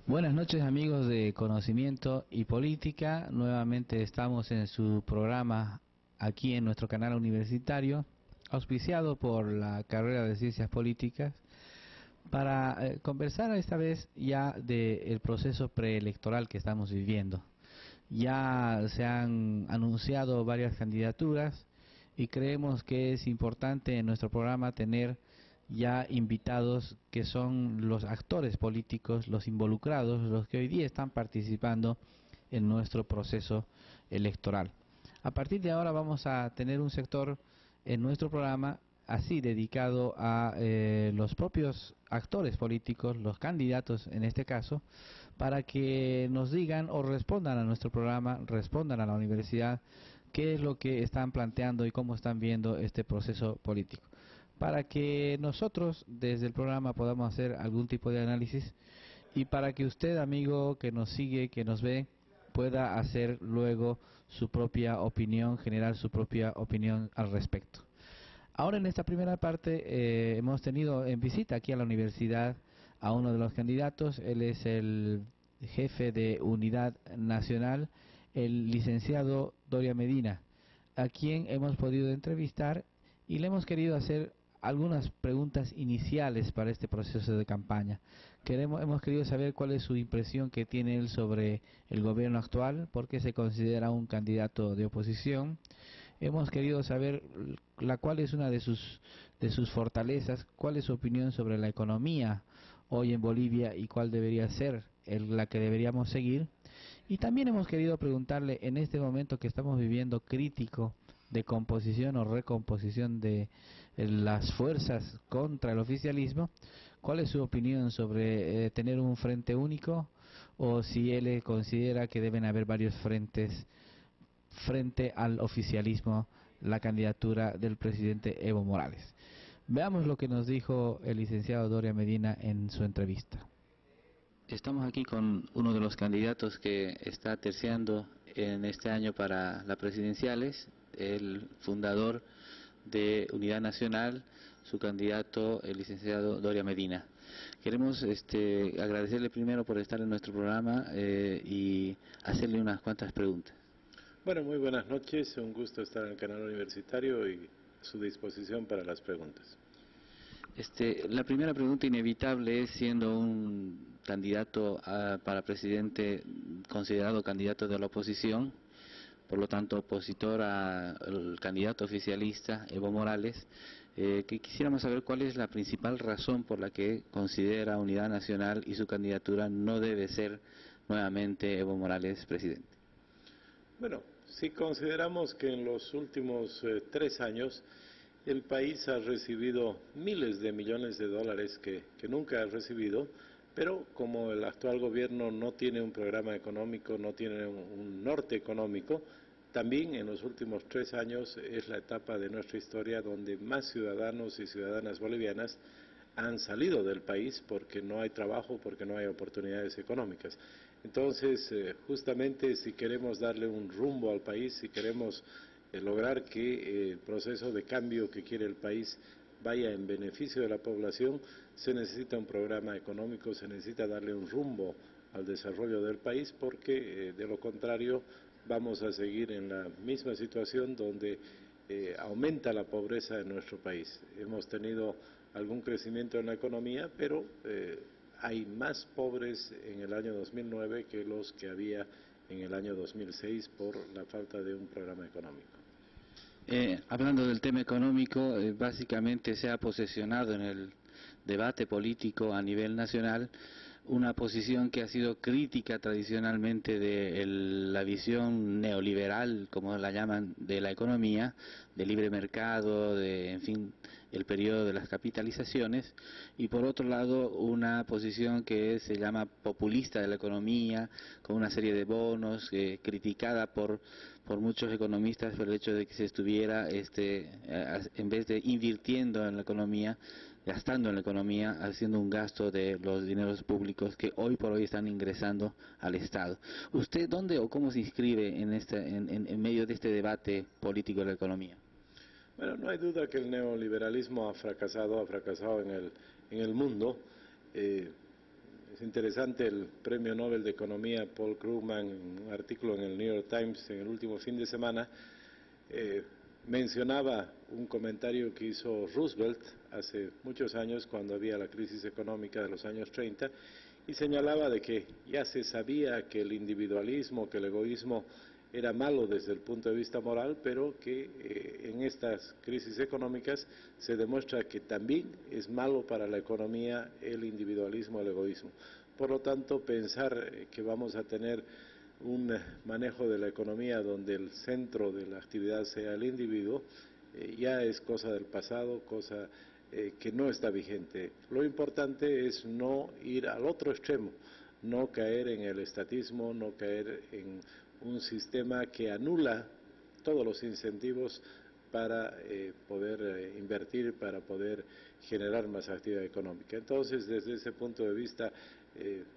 Buenas noches, amigos de Conocimiento y Política. Nuevamente estamos en su programa aquí en nuestro canal universitario, auspiciado por la carrera de Ciencias Políticas, para conversar esta vez ya del proceso preelectoral que estamos viviendo. Ya se han anunciado varias candidaturas y creemos que es importante en nuestro programa tener ya invitados que son los actores políticos, los involucrados, los que hoy día están participando en nuestro proceso electoral. A partir de ahora vamos a tener un sector en nuestro programa así dedicado a los propios actores políticos, los candidatos en este caso, para que nos digan o respondan a nuestro programa, respondan a la universidad qué es lo que están planteando y cómo están viendo este proceso político, para que nosotros desde el programa podamos hacer algún tipo de análisis y para que usted, amigo que nos sigue, que nos ve, pueda hacer luego su propia opinión, generar su propia opinión al respecto. Ahora en esta primera parte hemos tenido en visita aquí a la universidad a uno de los candidatos. Él es el jefe de Unidad Nacional, el licenciado Doria Medina, a quien hemos podido entrevistar y le hemos querido hacer algunas preguntas iniciales para este proceso de campaña. Hemos querido saber cuál es su impresión que tiene él sobre el gobierno actual, por qué se considera un candidato de oposición. Hemos querido saber cuál es una de sus fortalezas, cuál es su opinión sobre la economía hoy en Bolivia y cuál debería ser la que deberíamos seguir. Y también hemos querido preguntarle en este momento que estamos viviendo crítico de composición o recomposición de las fuerzas contra el oficialismo, ¿cuál es su opinión sobre tener un frente único o si él considera que deben haber varios frentes frente al oficialismo, la candidatura del presidente Evo Morales? Veamos lo que nos dijo el licenciado Doria Medina en su entrevista. Estamos aquí con uno de los candidatos que está terciando en este año para las presidenciales, el fundador de Unidad Nacional, su candidato, el licenciado Doria Medina. Queremos agradecerle primero por estar en nuestro programa y hacerle unas cuantas preguntas. Bueno, muy buenas noches, un gusto estar en el canal universitario y a su disposición para las preguntas. La primera pregunta inevitable es, siendo un candidato para presidente, considerado candidato de la oposición, por lo tanto opositor al candidato oficialista Evo Morales, que quisiéramos saber cuál es la principal razón por la que considera Unidad Nacional y su candidatura no debe ser nuevamente Evo Morales presidente. Bueno, si consideramos que en los últimos 3 años el país ha recibido miles de millones de dólares que nunca ha recibido, pero como el actual gobierno no tiene un programa económico, no tiene un norte económico, también en los últimos 3 años es la etapa de nuestra historia donde más ciudadanos y ciudadanas bolivianas han salido del país porque no hay trabajo, porque no hay oportunidades económicas. Entonces, justamente si queremos darle un rumbo al país, si queremos lograr que el proceso de cambio que quiere el país vaya en beneficio de la población, se necesita un programa económico, se necesita darle un rumbo al desarrollo del país, porque de lo contrario vamos a seguir en la misma situación donde aumenta la pobreza en nuestro país. Hemos tenido algún crecimiento en la economía, pero hay más pobres en el año 2009 que los que había en el año 2006 por la falta de un programa económico. Hablando del tema económico, básicamente se ha posesionado en el debate político a nivel nacional una posición que ha sido crítica tradicionalmente de la visión neoliberal, como la llaman, de la economía, de libre mercado, de, en fin, el periodo de las capitalizaciones, y por otro lado una posición que se llama populista de la economía, con una serie de bonos, criticada por muchos economistas por el hecho de que se estuviera, en vez de invirtiendo en la economía, gastando en la economía, haciendo un gasto de los dineros públicos que hoy por hoy están ingresando al Estado. ¿Usted dónde o cómo se inscribe en medio de este debate político de la economía? Bueno, no hay duda que el neoliberalismo ha fracasado en el mundo. Es interesante el premio Nobel de Economía Paul Krugman, en un artículo en el New York Times en el último fin de semana, mencionaba un comentario que hizo Roosevelt hace muchos años cuando había la crisis económica de los años 30 y señalaba de que ya se sabía que el individualismo, que el egoísmo era malo desde el punto de vista moral, pero que en estas crisis económicas se demuestra que también es malo para la economía el individualismo, el egoísmo. Por lo tanto, pensar que vamos a tener un manejo de la economía donde el centro de la actividad sea el individuo, ya es cosa del pasado, cosa que no está vigente. Lo importante es no ir al otro extremo, no caer en el estatismo, no caer en un sistema que anula todos los incentivos para poder invertir, para poder generar más actividad económica. Entonces, desde ese punto de vista,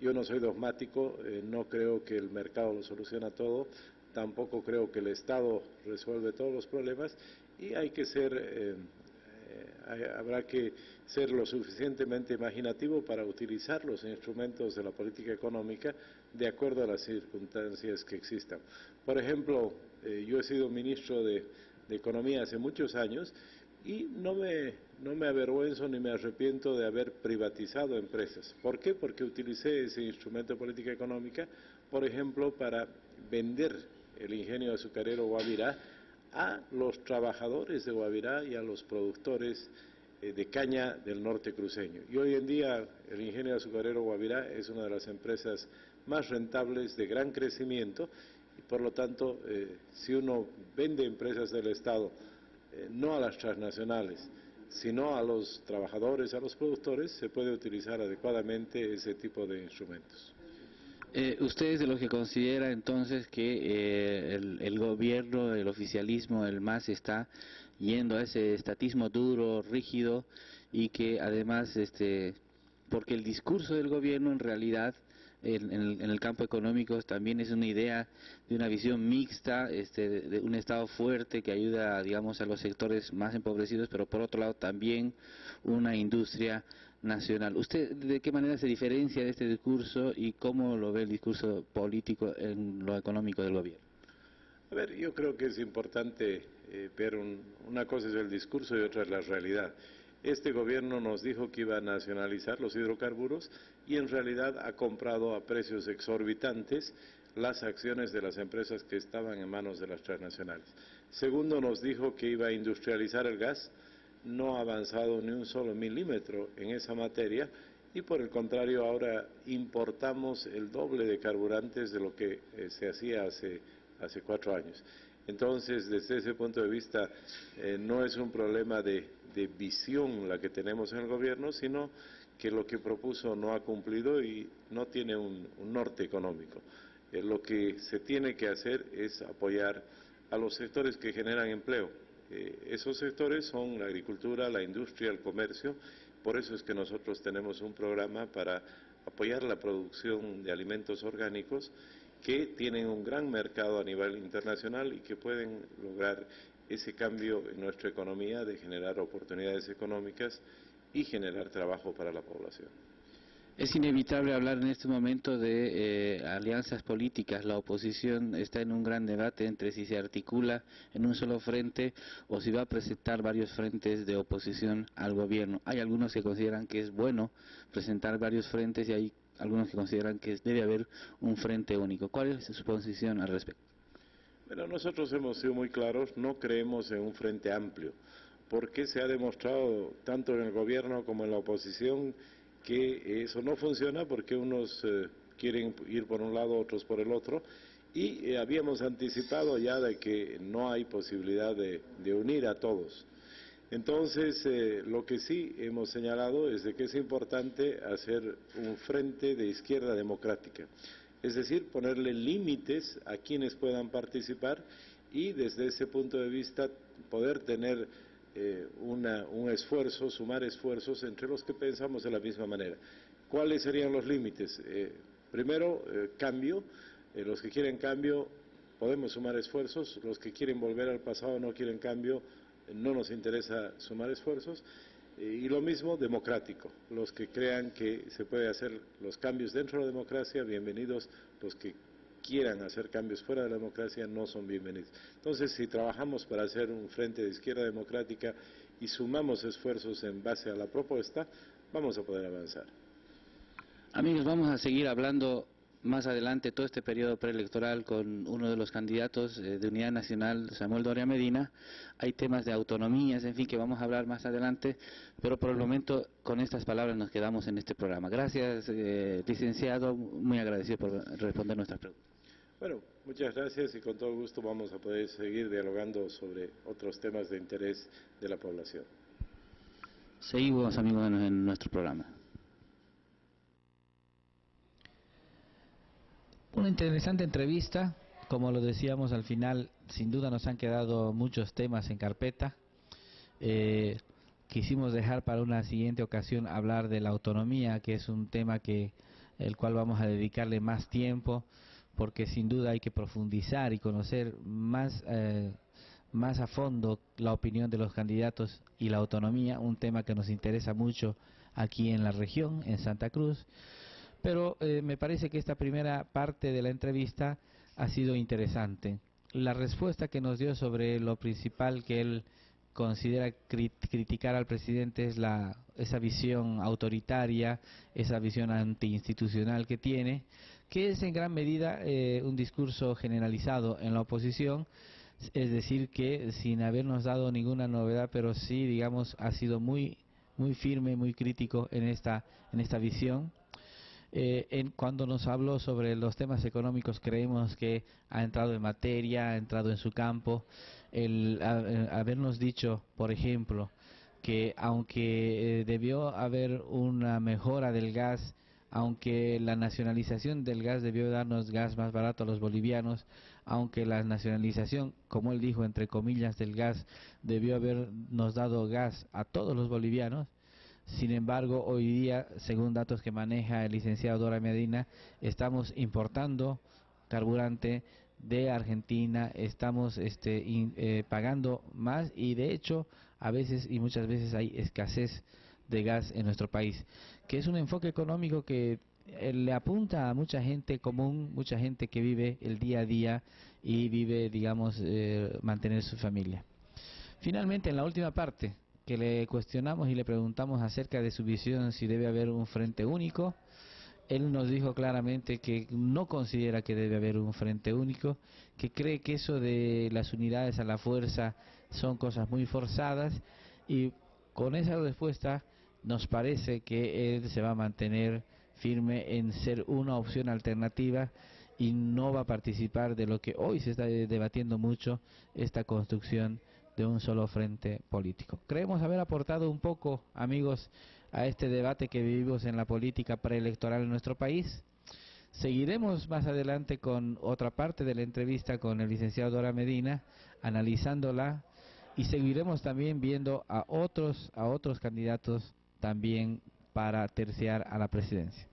yo no soy dogmático, no creo que el mercado lo soluciona todo, tampoco creo que el Estado resuelve todos los problemas y hay que ser, habrá que ser lo suficientemente imaginativo para utilizar los instrumentos de la política económica de acuerdo a las circunstancias que existan. Por ejemplo, yo he sido ministro de Economía hace muchos años y no me avergüenzo ni me arrepiento de haber privatizado empresas. ¿Por qué? Porque utilicé ese instrumento de política económica, por ejemplo, para vender el ingenio azucarero Guavirá a los trabajadores de Guavirá y a los productores de caña del norte cruceño. Y hoy en día el ingenio azucarero Guavirá es una de las empresas más rentables, de gran crecimiento, y por lo tanto, si uno vende empresas del Estado, no a las transnacionales, sino a los trabajadores, a los productores, se puede utilizar adecuadamente ese tipo de instrumentos. ¿Usted es de los que considera entonces que el gobierno, el oficialismo, el MAS está yendo a ese estatismo duro, rígido y que además, porque el discurso del gobierno en realidad en el campo económico también es una idea de una visión mixta, de un Estado fuerte que ayuda, digamos, a los sectores más empobrecidos, pero por otro lado también una industria nacional? ¿Usted de qué manera se diferencia de este discurso y cómo lo ve el discurso político en lo económico del gobierno? A ver, yo creo que es importante ver una cosa es el discurso y otra es la realidad. Este gobierno nos dijo que iba a nacionalizar los hidrocarburos y en realidad ha comprado a precios exorbitantes las acciones de las empresas que estaban en manos de las transnacionales. Segundo, nos dijo que iba a industrializar el gas, no ha avanzado ni un solo milímetro en esa materia y por el contrario ahora importamos el doble de carburantes de lo que se hacía hace 4 años. Entonces, desde ese punto de vista, no es un problema de visión la que tenemos en el gobierno, sino que lo que propuso no ha cumplido y no tiene un norte económico. Lo que se tiene que hacer es apoyar a los sectores que generan empleo. Esos sectores son la agricultura, la industria, el comercio. Por eso es que nosotros tenemos un programa para apoyar la producción de alimentos orgánicos que tienen un gran mercado a nivel internacional y que pueden lograr ese cambio en nuestra economía de generar oportunidades económicas y generar trabajo para la población. Es inevitable hablar en este momento de alianzas políticas. La oposición está en un gran debate entre si se articula en un solo frente o si va a presentar varios frentes de oposición al gobierno. Hay algunos que consideran que es bueno presentar varios frentes y hay algunos que consideran que debe haber un frente único. ¿Cuál es su posición al respecto? Bueno, nosotros hemos sido muy claros, no creemos en un frente amplio, porque se ha demostrado tanto en el gobierno como en la oposición que eso no funciona porque unos quieren ir por un lado, otros por el otro, y habíamos anticipado ya de que no hay posibilidad de unir a todos. Entonces, lo que sí hemos señalado es de que es importante hacer un frente de izquierda democrática, es decir, ponerle límites a quienes puedan participar y desde ese punto de vista poder tener un esfuerzo, sumar esfuerzos entre los que pensamos de la misma manera. ¿Cuáles serían los límites? Primero, cambio. Los que quieren cambio podemos sumar esfuerzos, los que quieren volver al pasado no quieren cambio, no nos interesa sumar esfuerzos. Y lo mismo democrático, los que crean que se puede hacer los cambios dentro de la democracia, bienvenidos; los que quieran hacer cambios fuera de la democracia no son bienvenidos. Entonces, si trabajamos para hacer un frente de izquierda democrática y sumamos esfuerzos en base a la propuesta, vamos a poder avanzar. Amigos, vamos a seguir hablando más adelante todo este periodo preelectoral con uno de los candidatos de Unidad Nacional, Samuel Doria Medina. Hay temas de autonomías, en fin, que vamos a hablar más adelante, pero por el momento con estas palabras nos quedamos en este programa. Gracias, licenciado, muy agradecido por responder nuestras preguntas. Bueno, muchas gracias y con todo gusto vamos a poder seguir dialogando sobre otros temas de interés de la población. Seguimos, amigos, en nuestro programa. Una interesante entrevista, como lo decíamos al final, sin duda nos han quedado muchos temas en carpeta. Quisimos dejar para una siguiente ocasión hablar de la autonomía, que es un tema el cual vamos a dedicarle más tiempo, porque sin duda hay que profundizar y conocer más a fondo la opinión de los candidatos y la autonomía, un tema que nos interesa mucho aquí en la región, en Santa Cruz. Pero me parece que esta primera parte de la entrevista ha sido interesante. La respuesta que nos dio sobre lo principal que él considera criticar al presidente es esa visión autoritaria, esa visión antiinstitucional que tiene, que es en gran medida un discurso generalizado en la oposición, es decir, que sin habernos dado ninguna novedad, pero sí, digamos, ha sido muy firme, muy crítico en esta visión. Cuando nos habló sobre los temas económicos, creemos que ha entrado en materia, ha entrado en su campo. Habernos dicho, por ejemplo, que aunque debió haber una mejora del gas, aunque la nacionalización del gas debió darnos gas más barato a los bolivianos, aunque la nacionalización, como él dijo, entre comillas, del gas debió habernos dado gas a todos los bolivianos. Sin embargo, hoy día, según datos que maneja el licenciado Doria Medina, estamos importando carburante de Argentina, estamos pagando más y de hecho a veces y muchas veces hay escasez de gas en nuestro país, que es un enfoque económico que le apunta a mucha gente común, mucha gente que vive el día a día y vive, digamos, mantener su familia. Finalmente, en la última parte, que le cuestionamos y le preguntamos acerca de su visión, si debe haber un frente único, él nos dijo claramente que no considera que debe haber un frente único, que cree que eso de las unidades a la fuerza son cosas muy forzadas, y con esa respuesta nos parece que él se va a mantener firme en ser una opción alternativa y no va a participar de lo que hoy se está debatiendo mucho, esta construcción de un solo frente político. Creemos haber aportado un poco, amigos, a este debate que vivimos en la política preelectoral en nuestro país. Seguiremos más adelante con otra parte de la entrevista con el licenciado Doria Medina, analizándola, y seguiremos también viendo a otros candidatos también para terciar a la presidencia.